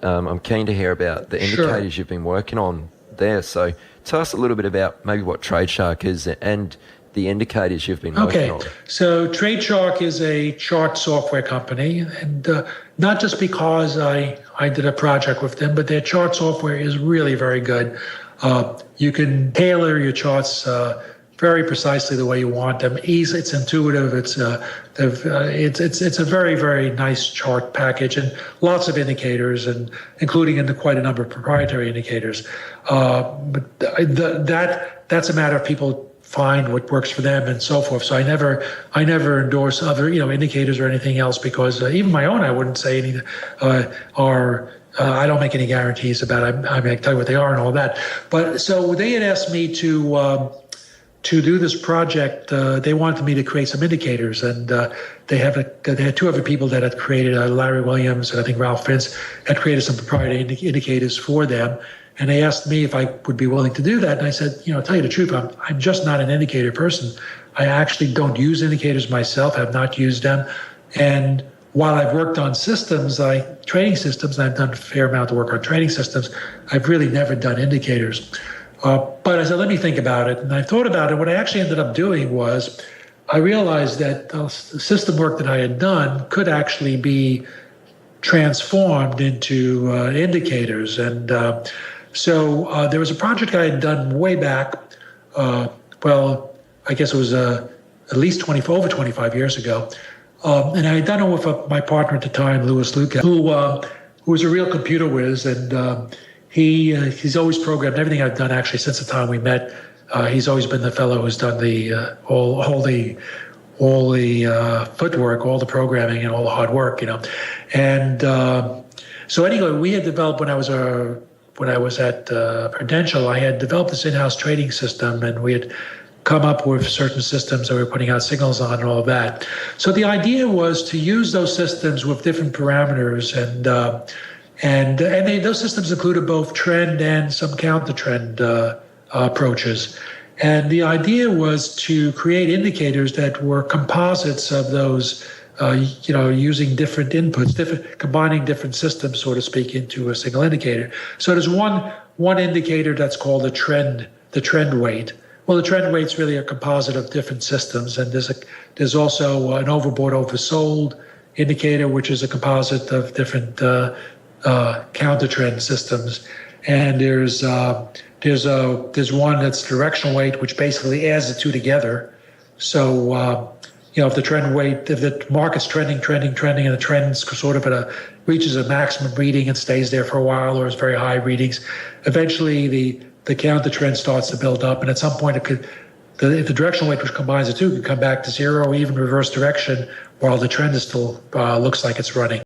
I'm keen to hear about the indicators you've been working on there. So tell us a little bit about maybe what TradeShark is and the indicators you've been working on. So TradeShark is a chart software company, and not just because I did a project with them, but their chart software is really very good. You can tailor your charts very precisely the way you want them. Easy, it's intuitive. It's a very, very nice chart package and lots of indicators, and including quite a number of proprietary indicators. But that's a matter of people find what works for them and so forth. So I never endorse other indicators or anything else, because even my own I wouldn't say anything I don't make any guarantees about it. I can tell you what they are and all that. But so they had asked me to do this project. They wanted me to create some indicators, and they had two other people that had created, Larry Williams and I think Ralph Vince had created some proprietary indicators for them. And they asked me if I would be willing to do that. And I said, tell you the truth, I'm just not an indicator person. I actually don't use indicators myself, have not used them. And while I've worked on systems, trading systems, and I've done a fair amount of work on trading systems, I've really never done indicators. But I said, let me think about it. And I thought about it. What I actually ended up doing was I realized that the system work that I had done could actually be transformed into indicators. And so there was a project I had done way back, I guess it was at least over 25 years ago. And I had done it with my partner at the time, Louis Luca, who was a real computer whiz, and he's always programmed everything I've done actually since the time we met. He's always been the fellow who's done the all the footwork, all the programming, and all the hard work, And so anyway, we had developed when I was at Prudential, I had developed this in-house trading system, and we had come up with certain systems that we were putting out signals on and all of that. So the idea was to use those systems with different parameters, and those systems included both trend and some counter-trend approaches. And the idea was to create indicators that were composites of those, using different inputs, combining different systems, so to speak, into a single indicator. So there's one indicator that's called the trend weight. Well, the trend weight's really a composite of different systems, and there's also an overbought, oversold indicator, which is a composite of different counter trend systems. And there's one that's directional weight, which basically adds the two together. So if the trend weight, if the market's trending, and the trend's sort of reaches a maximum reading and stays there for a while, or is very high readings, eventually the counter trend starts to build up, and at some point if the directional weight, which combines the two, can come back to zero or even reverse direction while the trend is still looks like it's running.